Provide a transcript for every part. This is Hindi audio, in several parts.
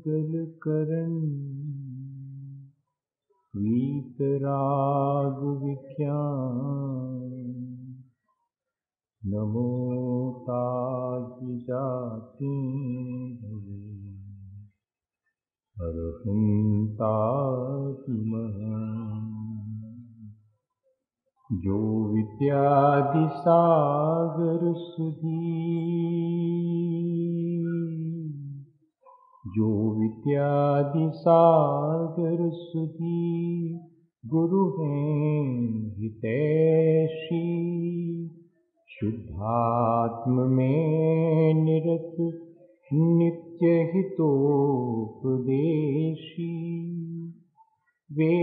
युगल करण वीतराग विख्यान नमो ताज जाति अरहंताति जो विद्यादि सागर सुधी जो विद्यादि सागर सुधी गुरु हैं हितैषी शुद्धात्म में निरत नित्य हितोपदेशी वे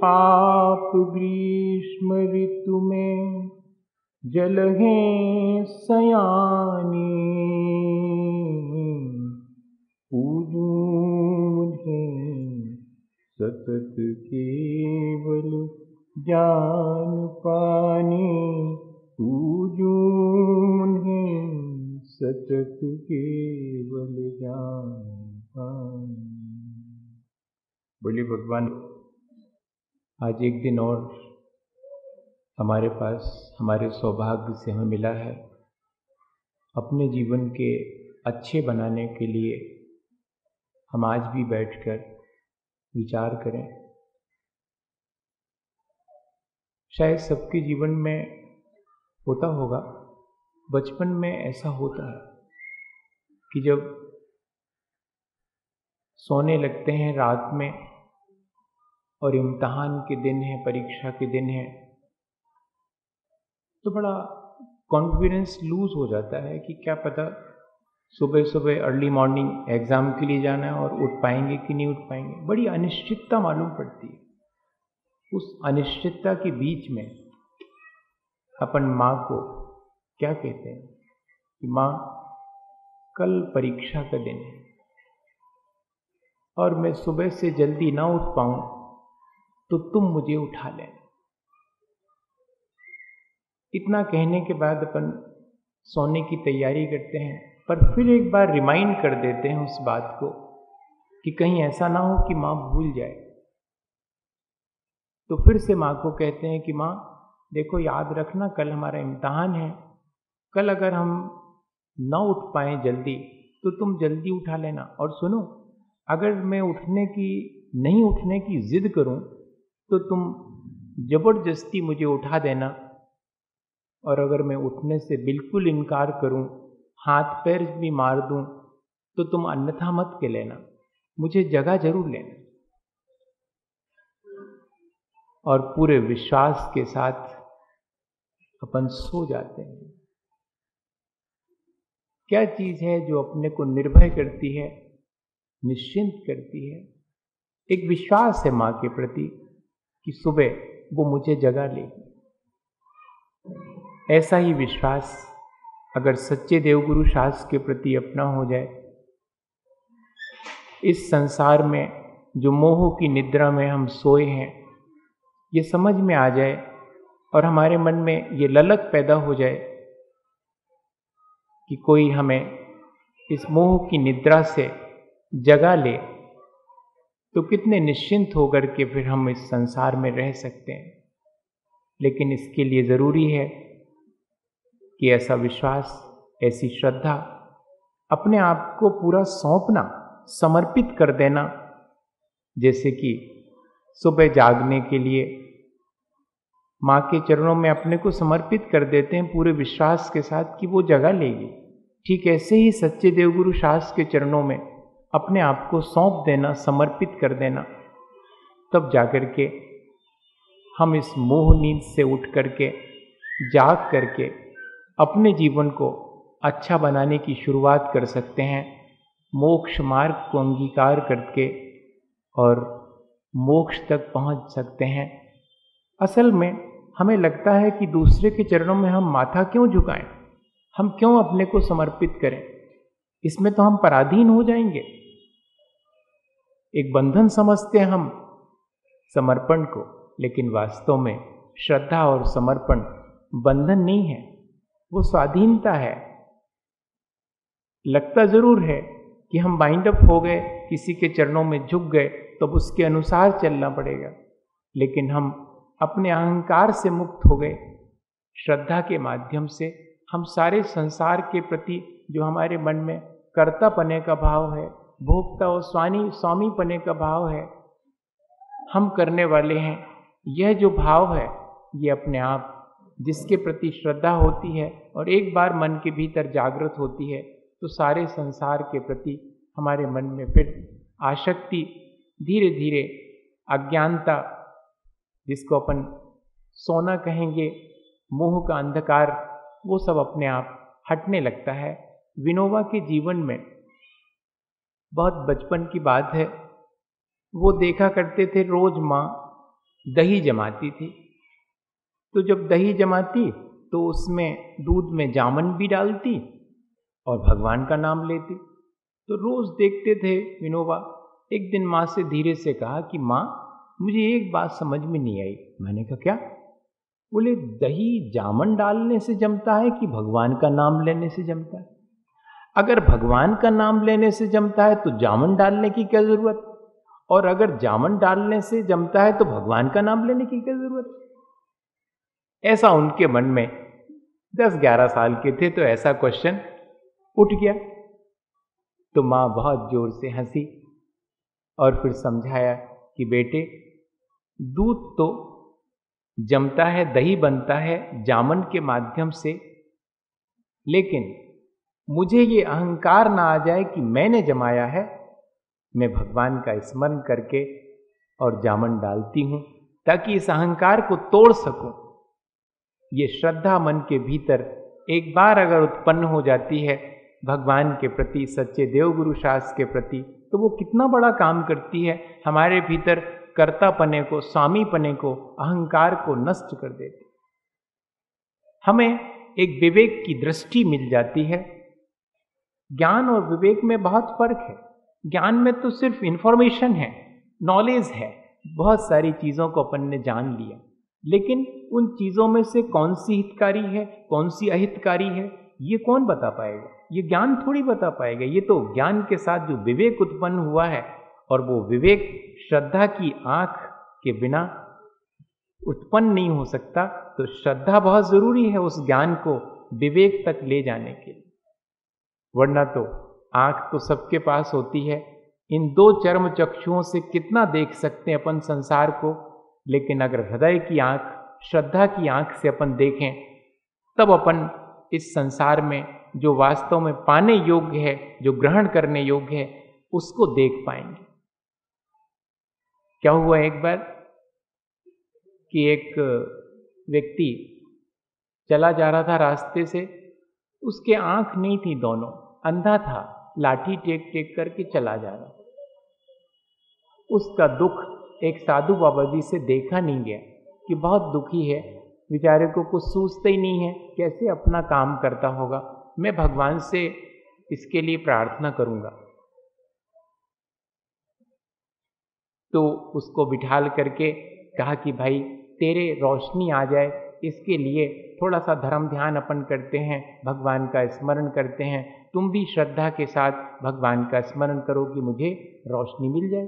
पाप ग्रीष्म ऋतु में जल हैं सयाने पूजूं उन्हें सतत केवल ज्ञान पाने पूजूं उन्हें सतत केवल ज्ञान पाने। बोलिए भगवान। आज एक दिन और हमारे पास हमारे सौभाग्य से हमें मिला है। अपने जीवन के अच्छे बनाने के लिए हम आज भी बैठकर विचार करें। शायद सबके जीवन में होता होगा, बचपन में ऐसा होता है कि जब सोने लगते हैं रात में और इम्तिहान के दिन है, परीक्षा के दिन है, तो बड़ा कॉन्फिडेंस लूज हो जाता है कि क्या पता सुबह सुबह अर्ली मॉर्निंग एग्जाम के लिए जाना है और उठ पाएंगे कि नहीं उठ पाएंगे। बड़ी अनिश्चितता मालूम पड़ती है। उस अनिश्चितता के बीच में अपन माँ को क्या कहते हैं कि माँ कल परीक्षा का दिन है और मैं सुबह से जल्दी ना उठ पाऊं तो तुम मुझे उठा लेना। इतना कहने के बाद अपन सोने की तैयारी करते हैं, पर फिर एक बार रिमाइंड कर देते हैं उस बात को कि कहीं ऐसा ना हो कि माँ भूल जाए। तो फिर से माँ को कहते हैं कि माँ देखो, याद रखना कल हमारा इम्तिहान है, कल अगर हम ना उठ पाए जल्दी तो तुम जल्दी उठा लेना। और सुनो, अगर मैं नहीं उठने की जिद करूं तो तुम जबरदस्ती मुझे उठा देना, और अगर मैं उठने से बिल्कुल इनकार करूं, हाथ पैर भी मार दूं, तो तुम अन्यथा मत के लेना, मुझे जगह जरूर लेना। और पूरे विश्वास के साथ अपन सो जाते हैं। क्या चीज है जो अपने को निर्भय करती है, निश्चिंत करती है? एक विश्वास है माँ के प्रति कि सुबह वो मुझे जगा लेगी। ऐसा ही विश्वास अगर सच्चे देवगुरु शास्त्र के प्रति अपना हो जाए, इस संसार में जो मोह की निद्रा में हम सोए हैं ये समझ में आ जाए और हमारे मन में ये ललक पैदा हो जाए कि कोई हमें इस मोह की निद्रा से जगा ले, तो कितने निश्चिंत होकर के फिर हम इस संसार में रह सकते हैं। लेकिन इसके लिए ज़रूरी है कि ऐसा विश्वास, ऐसी श्रद्धा, अपने आप को पूरा सौंपना, समर्पित कर देना। जैसे कि सुबह जागने के लिए माँ के चरणों में अपने को समर्पित कर देते हैं पूरे विश्वास के साथ कि वो जगा लेगी। ठीक ऐसे ही सच्चे देवगुरु शास्त्र के चरणों में अपने आप को सौंप देना, समर्पित कर देना, तब जाकर के हम इस मोह नींद से उठ करके, जाग करके अपने जीवन को अच्छा बनाने की शुरुआत कर सकते हैं, मोक्ष मार्ग को अंगीकार करके और मोक्ष तक पहुंच सकते हैं। असल में हमें लगता है कि दूसरे के चरणों में हम माथा क्यों झुकाएं, हम क्यों अपने को समर्पित करें, इसमें तो हम पराधीन हो जाएंगे। एक बंधन समझते हैं हम समर्पण को, लेकिन वास्तव में श्रद्धा और समर्पण बंधन नहीं है, वो स्वाधीनता है। लगता जरूर है कि हम बाइंड अप हो गए, किसी के चरणों में झुक गए, तो उसके अनुसार चलना पड़ेगा। लेकिन हम अपने अहंकार से मुक्त हो गए। श्रद्धा के माध्यम से हम सारे संसार के प्रति जो हमारे मन में कर्ता पने का भाव है, भोक्ता और स्वामी पने का भाव है, हम करने वाले हैं, यह जो भाव है ये अपने आप जिसके प्रति श्रद्धा होती है और एक बार मन के भीतर जागृत होती है, तो सारे संसार के प्रति हमारे मन में फिर आसक्ति धीरे धीरे, अज्ञानता जिसको अपन सोना कहेंगे, मोह का अंधकार, वो सब अपने आप हटने लगता है। विनोबा के जीवन में बहुत बचपन की बात है, वो देखा करते थे रोज माँ दही जमाती थी। तो जब दही जमाती तो उसमें दूध में जामन भी डालती और भगवान का नाम लेती। तो रोज देखते थे विनोबा। एक दिन माँ से धीरे से कहा कि माँ, मुझे एक बात समझ में नहीं आई। मैंने कहा क्या? बोले दही जामन डालने से जमता है कि भगवान का नाम लेने से जमता है? अगर भगवान का नाम लेने से जमता है तो जामन डालने की क्या जरूरत, और अगर जामन डालने से जमता है तो भगवान का नाम लेने की क्या जरूरत? ऐसा उनके मन में 10-11 साल के थे तो ऐसा क्वेश्चन उठ गया। तो माँ बहुत जोर से हंसी और फिर समझाया कि बेटे, दूध तो जमता है, दही बनता है जामन के माध्यम से, लेकिन मुझे ये अहंकार ना आ जाए कि मैंने जमाया है। मैं भगवान का स्मरण करके और जामन डालती हूं ताकि इस अहंकार को तोड़ सकूं। ये श्रद्धा मन के भीतर एक बार अगर उत्पन्न हो जाती है भगवान के प्रति, सच्चे देवगुरु शास्त्र के प्रति, तो वो कितना बड़ा काम करती है। हमारे भीतर कर्तापने को, स्वामीपने को, अहंकार को नष्ट कर देती। हमें एक विवेक की दृष्टि मिल जाती है। ज्ञान और विवेक में बहुत फर्क है। ज्ञान में तो सिर्फ इंफॉर्मेशन है, नॉलेज है, बहुत सारी चीजों को अपन ने जान लिया, लेकिन उन चीजों में से कौन सी हितकारी है, कौन सी अहितकारी है, ये कौन बता पाएगा? ये ज्ञान थोड़ी बता पाएगा। ये तो ज्ञान के साथ जो विवेक उत्पन्न हुआ है, और वो विवेक श्रद्धा की आंख के बिना उत्पन्न नहीं हो सकता। तो श्रद्धा बहुत जरूरी है उस ज्ञान को विवेक तक ले जाने के लिए, वरना तो आंख तो सबके पास होती है। इन 2 चर्म चक्षुओं से कितना देख सकते हैं अपन संसार को, लेकिन अगर हृदय की आंख, श्रद्धा की आंख से अपन देखें, तब अपन इस संसार में जो वास्तव में पाने योग्य है, जो ग्रहण करने योग्य है, उसको देख पाएंगे। क्या हुआ एक बार कि एक व्यक्ति चला जा रहा था रास्ते से, उसके आंख नहीं थी, दोनों अंधा था, लाठी टेक टेक करके चला जा रहा। उसका दुख एक साधु बाबा जी से देखा नहीं गया कि बहुत दुखी है, बेचारे को कुछ सूझता ही नहीं है, कैसे अपना काम करता होगा, मैं भगवान से इसके लिए प्रार्थना करूंगा। तो उसको बिठाल करके कहा कि भाई तेरे रोशनी आ जाए, इसके लिए थोड़ा सा धर्म ध्यान अपन करते हैं, भगवान का स्मरण करते हैं, तुम भी श्रद्धा के साथ भगवान का स्मरण करो कि मुझे रोशनी मिल जाए।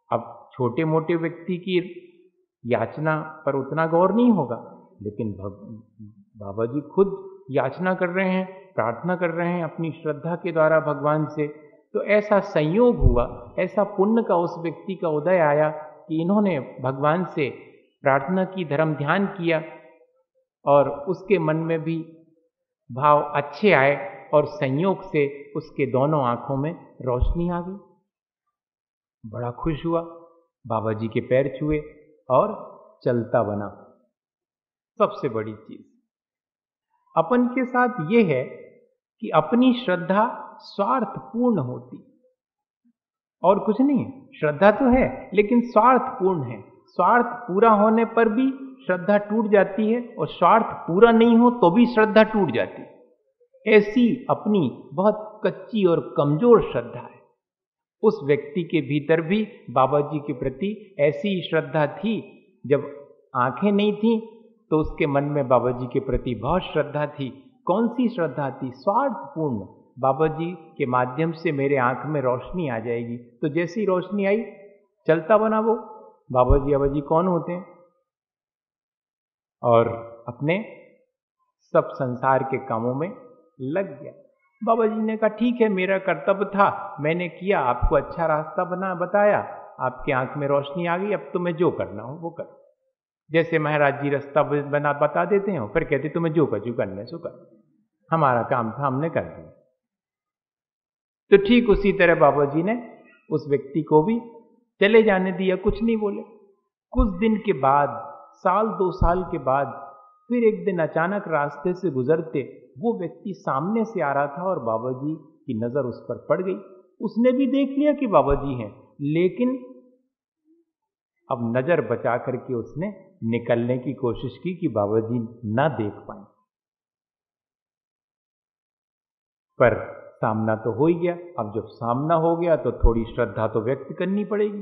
अब छोटे मोटे व्यक्ति की याचना पर उतना गौर नहीं होगा, लेकिन बाबा जी खुद याचना कर रहे हैं, प्रार्थना कर रहे हैं अपनी श्रद्धा के द्वारा भगवान से। तो ऐसा संयोग हुआ, ऐसा पुण्य का उस व्यक्ति का उदय आया कि इन्होंने भगवान से प्रार्थना की, धर्म ध्यान किया, और उसके मन में भी भाव अच्छे आए, और संयोग से उसके दोनों आंखों में रोशनी आ गई। बड़ा खुश हुआ, बाबा जी के पैर छुए और चलता बना। सबसे बड़ी चीज अपन के साथ ये है कि अपनी श्रद्धा स्वार्थपूर्ण होती, और कुछ नहीं है। श्रद्धा तो है लेकिन स्वार्थपूर्ण है। स्वार्थ पूरा होने पर भी श्रद्धा टूट जाती है, और स्वार्थ पूरा नहीं हो तो भी श्रद्धा टूट जाती है। ऐसी अपनी बहुत कच्ची और कमजोर श्रद्धा है। उस व्यक्ति के भीतर भी बाबा जी के प्रति ऐसी ही श्रद्धा थी। जब आंखें नहीं थी तो उसके मन में बाबा जी के प्रति बहुत श्रद्धा थी। कौन सी श्रद्धा थी? स्वार्थपूर्ण, बाबा जी के माध्यम से मेरे आंख में रोशनी आ जाएगी। तो जैसी रोशनी आई चलता बना वो। बाबा जी कौन होते हैं? और अपने सब संसार के कामों में लग गया। बाबा जी ने कहा ठीक है, मेरा कर्तव्य था, मैंने किया, आपको अच्छा रास्ता बताया, आपकी आंख में रोशनी आ गई, अब तुम्हें जो करना हो वो करो। जैसे महाराज जी रास्ता बता देते हैं, फिर कहते तुम्हें जो कुछ करना है सो कर, हमारा काम था, हमने कर दिया। तो ठीक उसी तरह बाबा जी ने उस व्यक्ति को भी चले जाने दिया, कुछ नहीं बोले। कुछ दिन के बाद, साल 2 साल के बाद, फिर एक दिन अचानक रास्ते से गुजरते वो व्यक्ति सामने से आ रहा था और बाबा जी की नजर उस पर पड़ गई। उसने भी देख लिया कि बाबा जी हैं, लेकिन अब नजर बचा करके उसने निकलने की कोशिश की कि बाबा जी ना देख पाए। पर सामना तो हो ही गया। अब जब सामना हो गया तो थोड़ी श्रद्धा तो व्यक्त करनी पड़ेगी।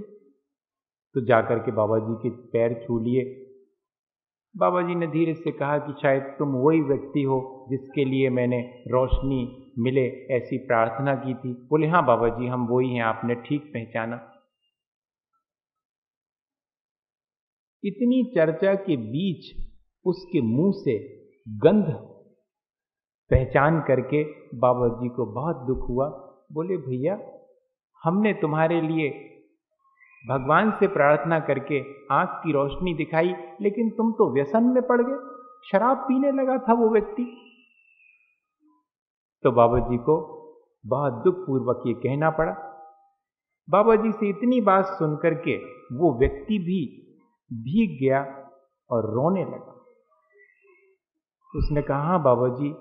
तो जाकर के बाबा जी के पैर छू लिए। बाबा जी ने धीरे से कहा कि शायद तुम वही व्यक्ति हो जिसके लिए मैंने रोशनी मिले ऐसी प्रार्थना की थी। बोले हाँ बाबा जी, हम वही हैं, आपने ठीक पहचाना। इतनी चर्चा के बीच उसके मुंह से गंध पहचान करके बाबा जी को बहुत दुख हुआ। बोले भैया, हमने तुम्हारे लिए भगवान से प्रार्थना करके आंख की रोशनी दिखाई, लेकिन तुम तो व्यसन में पड़ गए, शराब पीने लगा था वो व्यक्ति। तो बाबा जी को बहुत दुख पूर्वक ये कहना पड़ा। बाबा जी से इतनी बात सुनकर के वो व्यक्ति भी भीग गया और रोने लगा। उसने कहा हाँ बाबा जी,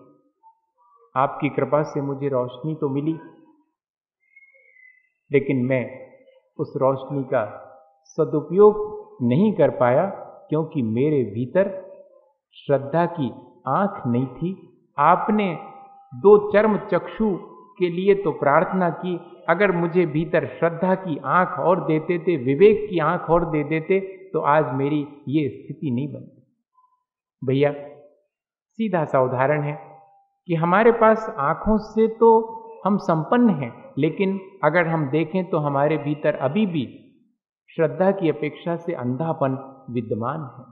आपकी कृपा से मुझे रोशनी तो मिली, लेकिन मैं उस रोशनी का सदुपयोग नहीं कर पाया, क्योंकि मेरे भीतर श्रद्धा की आंख नहीं थी। आपने 2 चर्म चक्षु के लिए तो प्रार्थना की, अगर मुझे भीतर श्रद्धा की आंख और देते थे, विवेक की आंख और दे देते, तो आज मेरी ये स्थिति नहीं बनती। भैया, सीधा सा उदाहरण है कि हमारे पास आंखों से तो हम संपन्न हैं, लेकिन अगर हम देखें तो हमारे भीतर अभी भी श्रद्धा की अपेक्षा से अंधापन विद्यमान है।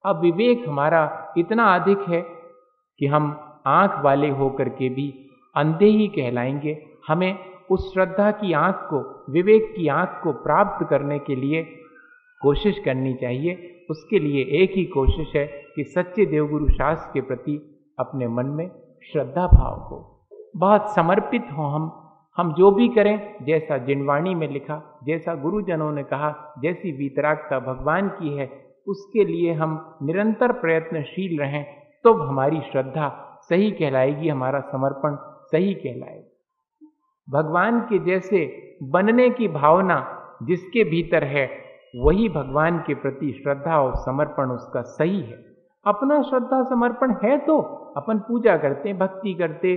अब विवेक हमारा इतना अधिक है कि हम आंख वाले होकर के भी अंधे ही कहलाएंगे। हमें उस श्रद्धा की आंख को, विवेक की आंख को प्राप्त करने के लिए कोशिश करनी चाहिए। उसके लिए एक ही कोशिश है कि सच्चे देवगुरु शास्त्र के प्रति अपने मन में श्रद्धा भाव हो, बहुत समर्पित हो। हम जो भी करें, जैसा जिनवाणी में लिखा, जैसा गुरुजनों ने कहा, जैसी वीतरागता भगवान की है, उसके लिए हम निरंतर प्रयत्नशील रहें, तो हमारी श्रद्धा सही कहलाएगी, हमारा समर्पण सही कहलाएगा। भगवान के जैसे बनने की भावना जिसके भीतर है, वही भगवान के प्रति श्रद्धा और समर्पण उसका सही है। अपना श्रद्धा समर्पण है तो अपन पूजा करते, भक्ति करते,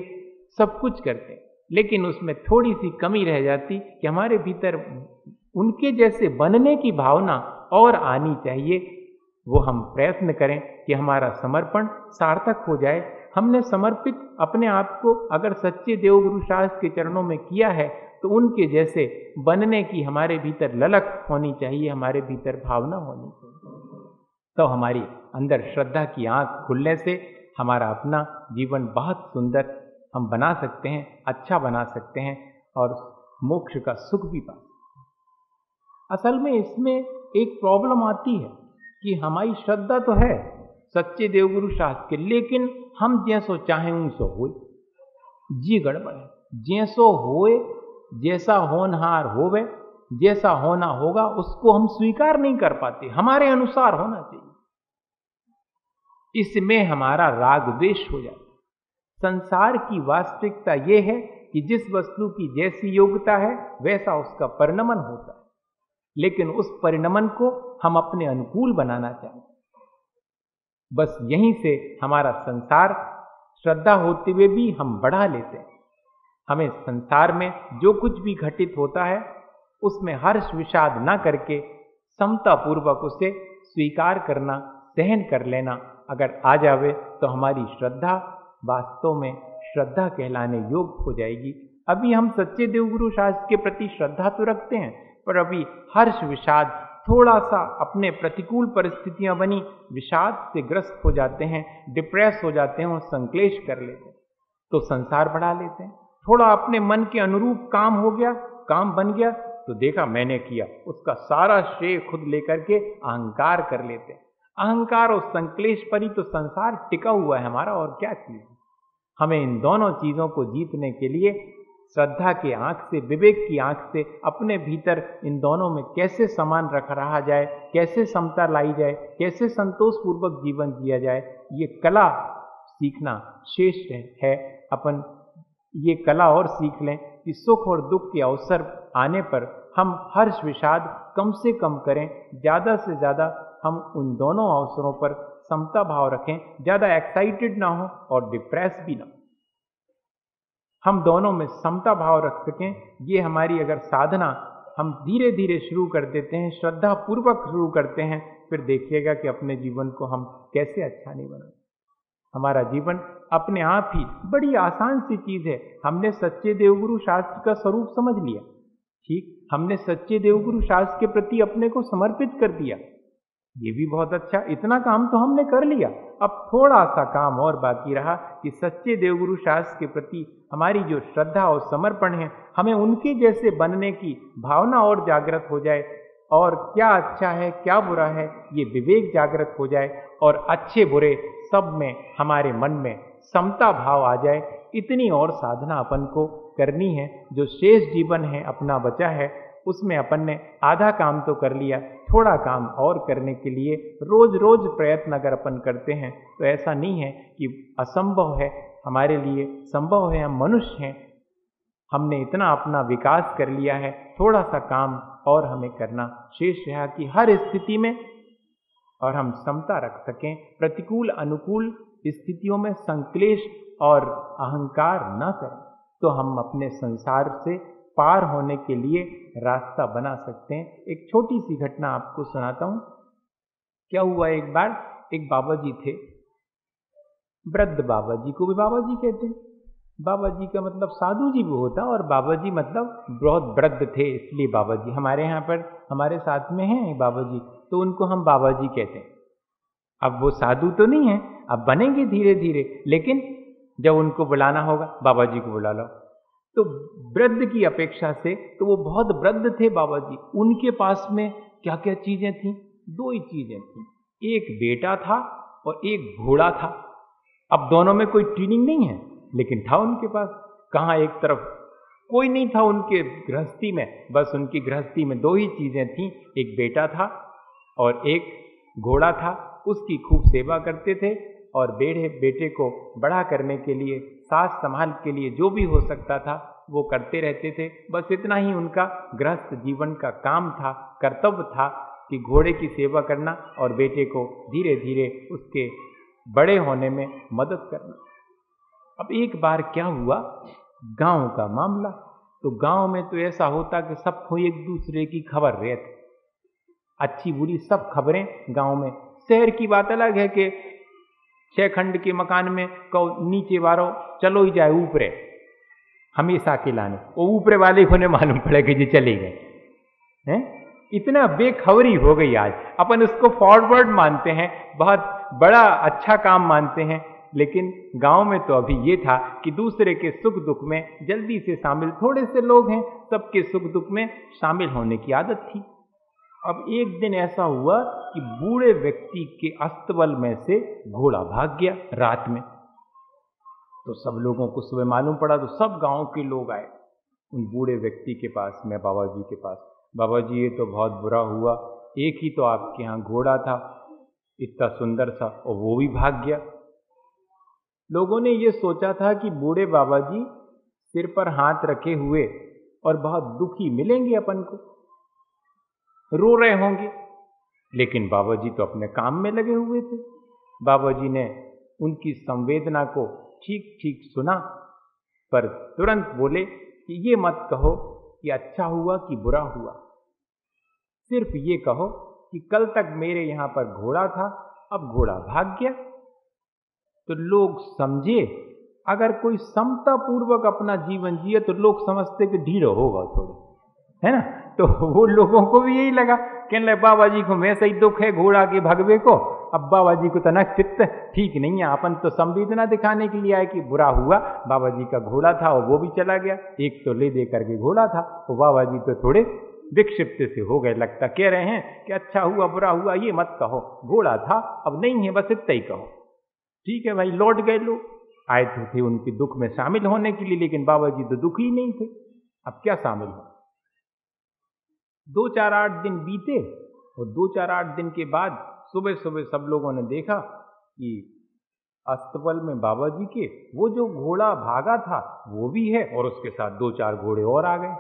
सब कुछ करते, लेकिन उसमें थोड़ी सी कमी रह जाती कि हमारे भीतर उनके जैसे बनने की भावना और आनी चाहिए। वो हम प्रयत्न करें कि हमारा समर्पण सार्थक हो जाए। हमने समर्पित अपने आप को अगर सच्चे देवगुरु शास्त्र के चरणों में किया है, तो उनके जैसे बनने की हमारे भीतर ललक होनी चाहिए, हमारे भीतर भावना होनी चाहिए। तो हमारी अंदर श्रद्धा की आंख खुलने से हमारा अपना जीवन बहुत सुंदर हम बना सकते हैं, अच्छा बना सकते हैं और मोक्ष का सुख भी पा सकते हैं। असल में इसमें एक प्रॉब्लम आती है कि हमारी श्रद्धा तो है सच्चे देवगुरु शास्त्र के, लेकिन हम जैसो चाहें उनसो होए, जी गड़बड़ है। जैसो होए, जैसा होनहार होवे, जैसा होना होगा उसको हम स्वीकार नहीं कर पाते, हमारे अनुसार होना चाहिए। इसमें हमारा राग द्वेष हो जाता है। संसार की वास्तविकता यह है कि जिस वस्तु की जैसी योग्यता है वैसा उसका परिणमन होता है, लेकिन उस परिणमन को हम अपने अनुकूल बनाना चाहते हैं। बस यहीं से हमारा संसार श्रद्धा होते हुए भी हम बढ़ा लेते हैं। हमें संसार में जो कुछ भी घटित होता है उसमें हर्ष विषाद ना करके समता पूर्वक उसे स्वीकार करना, सहन कर लेना अगर आ जावे, तो हमारी श्रद्धा वास्तव में श्रद्धा कहलाने योग्य हो जाएगी। अभी हम सच्चे देवगुरु शास्त्र के प्रति श्रद्धा तो रखते हैं, पर अभी हर्ष विषाद, थोड़ा सा अपने प्रतिकूल परिस्थितियां बनी, विषाद से ग्रस्त हो जाते हैं, डिप्रेस हो जाते हैं और संक्लेश कर लेते हैं, तो संसार बढ़ा लेते हैं। थोड़ा अपने मन के अनुरूप काम हो गया, काम बन गया, तो देखा मैंने किया, उसका सारा श्रेय खुद लेकर के अहंकार कर लेते हैं। अहंकार और संक्लेश पर ही तो संसार टिका हुआ है हमारा, और क्या चीज। हमें इन दोनों चीजों को जीतने के लिए श्रद्धा की आंख से, विवेक की आंख से अपने भीतर इन दोनों में कैसे समान रहा जाए, कैसे समता लाई जाए, कैसे संतोषपूर्वक जीवन जिया जाए, ये कला सीखना शेष है। अपन ये कला और सीख लें कि सुख और दुख के अवसर आने पर हम हर्ष विषाद कम से कम करें, ज़्यादा से ज़्यादा हम उन दोनों अवसरों पर समता भाव रखें, ज़्यादा एक्साइटेड ना हो और डिप्रेस भी ना हो, हम दोनों में समता भाव रख सकें। ये हमारी अगर साधना हम धीरे धीरे शुरू कर देते हैं, श्रद्धा पूर्वक शुरू करते हैं, फिर देखिएगा कि अपने जीवन को हम कैसे अच्छा नहीं बनाते। हमारा जीवन अपने आप ही बड़ी आसान सी चीज है। हमने सच्चे देवगुरु शास्त्र का स्वरूप समझ लिया, ठीक, हमने सच्चे देवगुरु शास्त्र के प्रति अपने को समर्पित कर दिया, ये भी बहुत अच्छा, इतना काम तो हमने कर लिया। अब थोड़ा सा काम और बाकी रहा कि सच्चे देवगुरु शास्त्र के प्रति हमारी जो श्रद्धा और समर्पण है, हमें उनके जैसे बनने की भावना और जागृत हो जाए, और क्या अच्छा है क्या बुरा है ये विवेक जागृत हो जाए, और अच्छे बुरे सब में हमारे मन में समता भाव आ जाए। इतनी और साधना अपन को करनी है। जो शेष जीवन है अपना बचा है, उसमें अपन ने आधा काम तो कर लिया, थोड़ा काम और करने के लिए रोज रोज प्रयत्न अगर अपन करते हैं तो ऐसा नहीं है कि असंभव है, हमारे लिए संभव है। हम मनुष्य हैं, हमने इतना अपना विकास कर लिया है, थोड़ा सा काम और हमें करना शेष रहा कि हर स्थिति में और हम समता रख सकें, प्रतिकूल अनुकूल स्थितियों में संक्लेश और अहंकार न करें, तो हम अपने संसार से पार होने के लिए रास्ता बना सकते हैं। एक छोटी सी घटना आपको सुनाता हूं। क्या हुआ, एक बार एक बाबा जी थे, वृद्ध बाबा जी को भी बाबा जी कहते हैं। बाबा जी का मतलब साधु जी भी होता, और बाबा जी मतलब बहुत वृद्ध थे, इसलिए बाबा जी। हमारे यहाँ पर हमारे साथ में हैं बाबा जी, तो उनको हम बाबा जी कहते हैं। अब वो साधु तो नहीं है, अब बनेंगे धीरे धीरे, लेकिन जब उनको बुलाना होगा बाबा जी को बुला लो। तो वृद्ध की अपेक्षा से तो वो बहुत वृद्ध थे बाबा जी। उनके पास में क्या क्या चीजें थी? दो ही चीजें थी, एक बेटा था और एक घोड़ा था। अब दोनों में कोई ट्रेनिंग नहीं है, लेकिन था उनके पास। कहाँ एक तरफ कोई नहीं था उनके गृहस्थी में, बस उनकी गृहस्थी में दो ही चीजें थी, एक बेटा था और एक घोड़ा था। उसकी खूब सेवा करते थे, और बेटे को बड़ा करने के लिए, सास संभाल के लिए जो भी हो सकता था वो करते रहते थे। बस इतना ही उनका गृहस्थ जीवन का काम था, कर्तव्य था कि घोड़े की सेवा करना और बेटे को धीरे धीरे उसके बड़े होने में मदद करना। अब एक बार क्या हुआ, गांव का मामला, तो गांव में तो ऐसा होता कि सबको एक दूसरे की खबर रहती, अच्छी बुरी सब खबरें गांव में। शहर की बात अलग है कि 6 खंड के मकान में कहो नीचे वालों चलो ही जाए ऊपरे, हमेशा के लाने, वो ऊपरे वाले को ने मालूम पड़े कि जी चले गए हैं। इतना बेखबरी हो गई आज। अपन उसको फॉरवर्ड मानते हैं, बहुत बड़ा अच्छा काम मानते हैं, लेकिन गांव में तो अभी ये था कि दूसरे के सुख दुख में जल्दी से शामिल, थोड़े से लोग हैं, सबके सुख दुख में शामिल होने की आदत थी। अब एक दिन ऐसा हुआ कि बूढ़े व्यक्ति के अस्तबल में से घोड़ा भाग गया रात में। तो सब लोगों को सुबह मालूम पड़ा, तो सब गांव के लोग आए उन बूढ़े व्यक्ति के पास में, बाबा जी के पास। बाबा जी ये तो बहुत बुरा हुआ, एक ही तो आपके यहाँ घोड़ा था इतना सुंदर सा, और वो भी भाग गया। लोगों ने ये सोचा था कि बूढ़े बाबा जी सिर पर हाथ रखे हुए और बहुत दुखी मिलेंगे अपन को, रो रहे होंगे, लेकिन बाबा जी तो अपने काम में लगे हुए थे। बाबा जी ने उनकी संवेदना को ठीक ठीक सुना, पर तुरंत बोले कि ये मत कहो कि अच्छा हुआ कि बुरा हुआ, सिर्फ ये कहो कि कल तक मेरे यहां पर घोड़ा था, अब घोड़ा भाग गया। तो लोग समझे अगर कोई समता पूर्वक अपना जीवन जिए तो लोग समझते कि ढीलो होगा थोड़ा, है ना। तो वो लोगों को भी यही लगा, कहने लगे बाबा जी को वैसा ही दुख है घोड़ा के भगवे को, अब बाबा जी को तना चित्त ठीक नहीं है, अपन तो संवेदना दिखाने के लिए आए कि बुरा हुआ, बाबा जी का घोड़ा था और वो भी चला गया, एक तो ले दे करके घोड़ा था, वो बाबा जी तो थोड़े विक्षिप्त से हो गए, लगता कह रहे हैं कि अच्छा हुआ बुरा हुआ ये मत कहो, घोड़ा था अब नहीं है, बस इतना ही कहो। ठीक है भाई, लौट गए लोग, आए तो थे उनके दुख में शामिल होने के लिए, लेकिन बाबा जी तो दुखी नहीं थे, अब क्या शामिल हो। 2-4-8 दिन बीते और 2-4-8 दिन के बाद सुबह सुबह सब लोगों ने देखा कि अस्तबल में बाबा जी के वो जो घोड़ा भागा था वो भी है और उसके साथ 2-4 घोड़े और आ गए।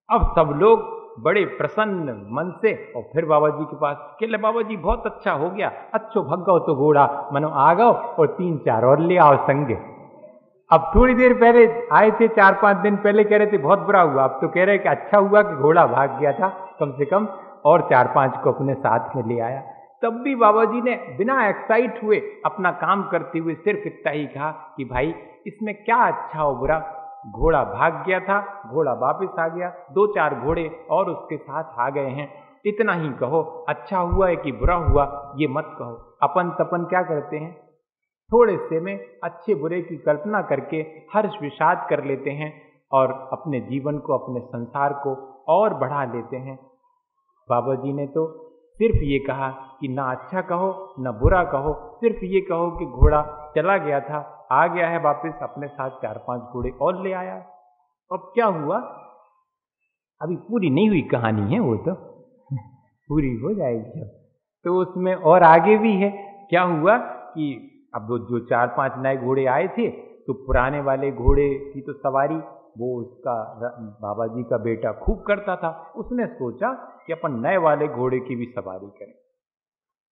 अब सब लोग बड़े प्रसन्न मन से और फिर बाबा जी के पास कहले बाबा जी बहुत अच्छा हो गया, अच्छो भग गओ तो घोड़ा मनो आ गओ और 3-4 और ले आओ संगे। अब थोड़ी देर पहले आए थे, 4-5 दिन पहले कह रहे थे बहुत बुरा हुआ, अब तो कह रहे कि अच्छा हुआ कि घोड़ा भाग गया था, कम से कम और 4-5 को अपने साथ में ले आया। तब भी बाबा जी ने बिना एक्साइट हुए अपना काम करते हुए सिर्फ इतना ही कहा कि भाई इसमें क्या अच्छा और बुरा, घोड़ा भाग गया था, घोड़ा वापस आ गया, 2-4 घोड़े और उसके साथ आ गए हैं, इतना ही कहो, अच्छा हुआ है कि बुरा हुआ ये मत कहो। अपन तपन क्या करते हैं, थोड़े से में अच्छे बुरे की कल्पना करके हर्ष विषाद कर लेते हैं और अपने जीवन को अपने संसार को और बढ़ा लेते हैं। बाबा जी ने तो सिर्फ ये कहा कि ना अच्छा कहो ना बुरा कहो, सिर्फ ये कहो कि घोड़ा चला गया था, आ गया है वापस, अपने साथ 4-5 घोड़े और ले आया। अब क्या हुआ, अभी पूरी नहीं हुई कहानी है, वो तो पूरी हो जाएगी जब, तो उसमें और आगे भी है। क्या हुआ कि अब जो 4-5 नए घोड़े आए थे तो पुराने वाले घोड़े की तो सवारी वो उसका बाबा जी का बेटा खूब करता था, उसने सोचा कि अपन नए वाले घोड़े की भी सवारी करें।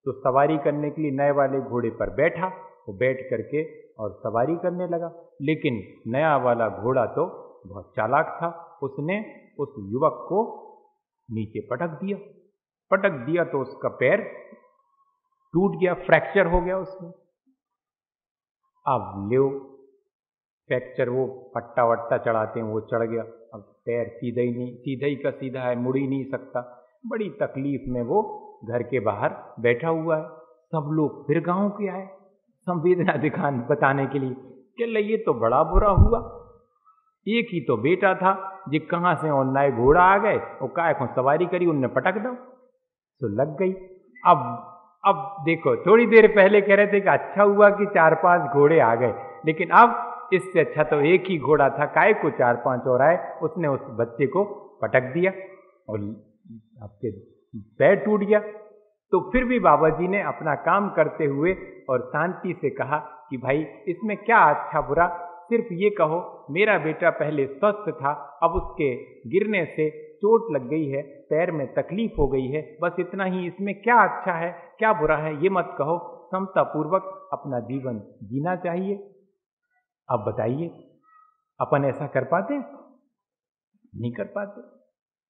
तो सवारी करने के लिए नए वाले घोड़े पर बैठा, वो बैठ करके और सवारी करने लगा, लेकिन नया वाला घोड़ा तो बहुत चालाक था, उसने उस युवक को नीचे पटक दिया तो उसका पैर टूट गया, फ्रैक्चर हो गया उसमें। अब ले फ्रैक्चर, वो पट्टा वट्टा चढ़ाते हैं वो चढ़ गया, अब पैर सीधा ही का सीधा है, मुड़ ही नहीं सकता, बड़ी तकलीफ में वो घर के बाहर बैठा हुआ है। सब लोग फिर गांव के आए संवेदना बताने के लिए कि ये तो बड़ा बुरा हुआ, एक ही तो बेटा था जी, कहाँ से और नए घोड़ा आ गए और काय को सवारी करी, उनने पटक दो तो लग गई। अब देखो, थोड़ी देर पहले कह रहे थे कि अच्छा हुआ कि 4-5 घोड़े आ गए, लेकिन अब इससे अच्छा तो एक ही घोड़ा था, काय को 4-5 और आए, उसने उस बच्चे को पटक दिया और आपके पैर टूट गया। तो फिर भी बाबा जी ने अपना काम करते हुए और शांति से कहा कि भाई इसमें क्या अच्छा बुरा, सिर्फ ये कहो मेरा बेटा पहले स्वस्थ था, अब उसके गिरने से चोट लग गई है, पैर में तकलीफ हो गई है, बस इतना ही, इसमें क्या अच्छा है क्या बुरा है ये मत कहो, समता पूर्वक अपना जीवन जीना चाहिए। अब बताइए अपन ऐसा कर पाते? नहीं कर पाते।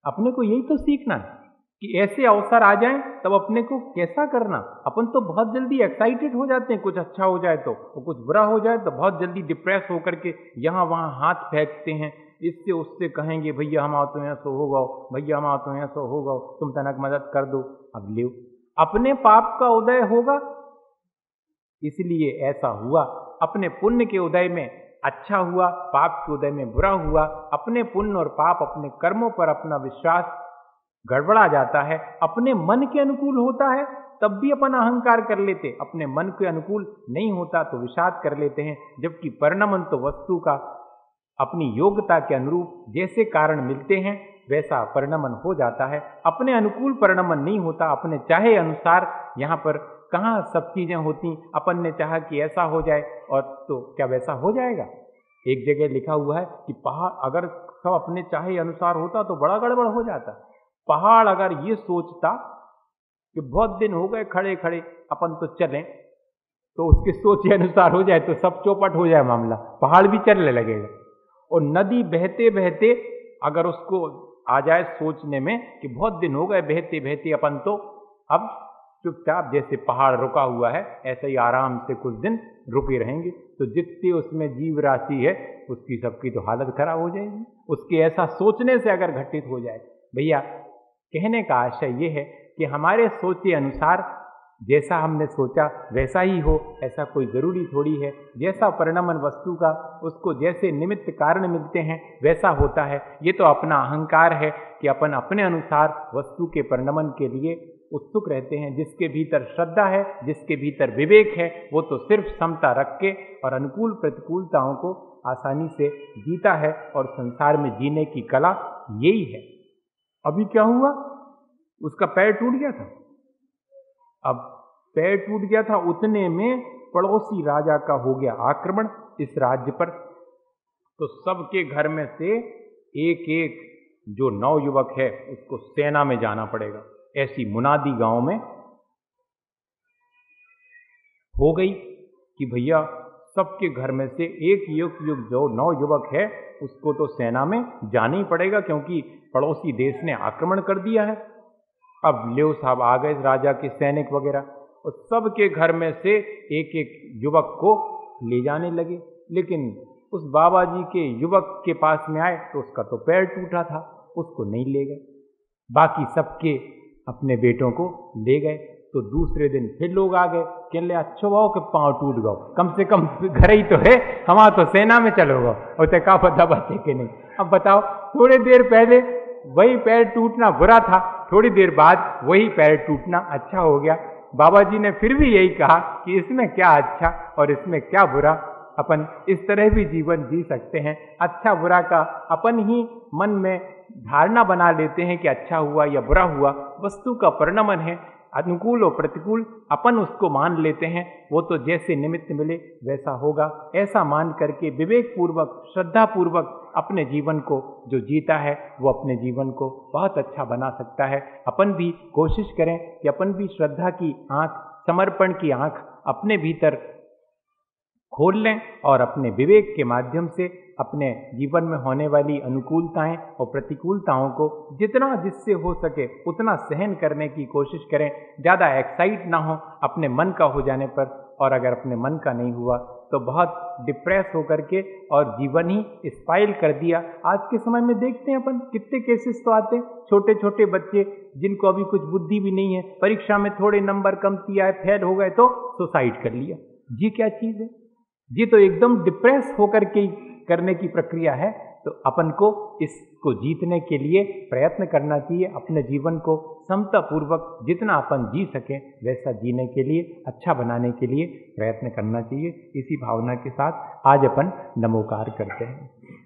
अपने को यही तो सीखना है कि ऐसे अवसर आ जाएं तब अपने को कैसा करना। अपन तो बहुत जल्दी एक्साइटेड हो जाते हैं, कुछ अच्छा हो जाए तो कुछ बुरा हो जाए तो बहुत जल्दी डिप्रेस होकर के यहाँ वहाँ हाथ फेंकते हैं, इससे उससे कहेंगे भैया हम तो यहाँ सो हो गओ, भैया हम तो यहाँ सो हो गओ, तुम तनक मदद कर दो। अब ले अपने पाप का उदय होगा, इसलिए ऐसा हुआ। अपने पुण्य के उदय में अच्छा हुआ, पाप के उदय में बुरा हुआ। अपने पुण्य और पाप, अपने कर्मों पर अपना विश्वास गड़बड़ा जाता है, अपने मन के अनुकूल होता है तब भी अपन अहंकार कर लेते, अपने मन के अनुकूल नहीं होता तो विषाद कर लेते हैं। जबकि परिणमन तो वस्तु का अपनी योग्यता के अनुरूप जैसे कारण मिलते हैं वैसा परिणमन हो जाता है। अपने अनुकूल परिणमन नहीं होता, अपने चाहे अनुसार यहाँ पर कहाँ सब चीजें होती, अपन ने चाहा कि ऐसा हो जाए और तो क्या वैसा हो जाएगा। एक जगह लिखा हुआ है कि पहाड़ अगर सब अपने चाहे अनुसार होता तो बड़ा गड़बड़ हो जाता। पहाड़ अगर ये सोचता कि बहुत दिन हो गए खड़े खड़े अपन तो चलें, तो उसके सोच के अनुसार हो जाए तो सब चौपट हो जाए मामला, पहाड़ भी चलने लगेगा। और नदी बहते बहते अगर उसको आ जाए सोचने में कि बहुत दिन हो गए बहते बहते अपन तो अब चुपचाप जैसे पहाड़ रुका हुआ है ऐसे ही आराम से कुछ दिन रुके रहेंगे। तो जितनी उसमें जीव राशि है उसकी सबकी तो हालत खराब हो जाएगी, उसके ऐसा सोचने से अगर घटित हो जाए। भैया कहने का आशय ये है कि हमारे सोचे अनुसार जैसा हमने सोचा वैसा ही हो, ऐसा कोई ज़रूरी थोड़ी है। जैसा परिणमन वस्तु का उसको जैसे निमित्त कारण मिलते हैं वैसा होता है। ये तो अपना अहंकार है कि अपन अपने अनुसार वस्तु के परिणमन के लिए उत्सुक रहते हैं। जिसके भीतर श्रद्धा है, जिसके भीतर विवेक है, वो तो सिर्फ समता रख के और अनुकूल प्रतिकूलताओं को आसानी से जीता है। और संसार में जीने की कला यही है। अभी क्या हुआ, उसका पैर टूट गया था। अब पैर टूट गया था, उतने में पड़ोसी राजा का हो गया आक्रमण इस राज्य पर। तो सबके घर में से एक एक जो नवयुवक है उसको सेना में जाना पड़ेगा, ऐसी मुनादी गांव में हो गई कि भैया सबके घर में से एक जो नवयुवक है उसको तो सेना में जाना ही पड़ेगा, क्योंकि पड़ोसी देश ने आक्रमण कर दिया है। अब लेव साहब आ गए राजा के सैनिक वगैरह, और सबके घर में से एक एक युवक को ले जाने लगे। लेकिन उस बाबा जी के युवक के पास में आए तो उसका तो पैर टूटा था, उसको नहीं ले गए। बाकी सबके अपने बेटों को ले गए। तो दूसरे दिन फिर लोग आ गए, कहने लगे अच्छो भाव के पाँव टूट गो, कम से कम घर ही तो है, हमारा तो सेना में चलो गो, और ते का पता बचे कि नहीं। अब बताओ, थोड़ी देर पहले वही पैर टूटना बुरा था, थोड़ी देर बाद वही पैर टूटना अच्छा हो गया। बाबा जी ने फिर भी यही कहा कि इसमें क्या अच्छा और इसमें क्या बुरा, अपन इस तरह भी जीवन जी सकते हैं। अच्छा बुरा का अपन ही मन में धारणा बना लेते हैं कि अच्छा हुआ या बुरा हुआ, वस्तु का परिणमन है, अनुकूल और प्रतिकूल अपन उसको मान लेते हैं। वो तो जैसे निमित्त मिले वैसा होगा, ऐसा मान करके विवेक पूर्वक श्रद्धा पूर्वक अपने जीवन को जो जीता है वो अपने जीवन को बहुत अच्छा बना सकता है। अपन भी कोशिश करें कि अपन भी श्रद्धा की आंख, समर्पण की आंख अपने भीतर खोल लें और अपने विवेक के माध्यम से अपने जीवन में होने वाली अनुकूलताएं और प्रतिकूलताओं को जितना जिससे हो सके उतना सहन करने की कोशिश करें। ज़्यादा एक्साइट ना हो अपने मन का हो जाने पर, और अगर अपने मन का नहीं हुआ तो बहुत डिप्रेस होकर के और जीवन ही स्पाइल कर दिया। आज के समय में देखते हैं अपन कितने केसेस तो आते हैं, छोटे छोटे बच्चे जिनको अभी कुछ बुद्धि भी नहीं है, परीक्षा में थोड़े नंबर कम किया है, फेल हो गए तो सुसाइड कर लिया। जी क्या चीज़ है जी, तो एकदम डिप्रेस होकर के करने की प्रक्रिया है। तो अपन को इसको जीतने के लिए प्रयत्न करना चाहिए, अपने जीवन को समता पूर्वक जितना अपन जी सकें वैसा जीने के लिए, अच्छा बनाने के लिए प्रयत्न करना चाहिए। इसी भावना के साथ आज अपन नमोकार करते हैं।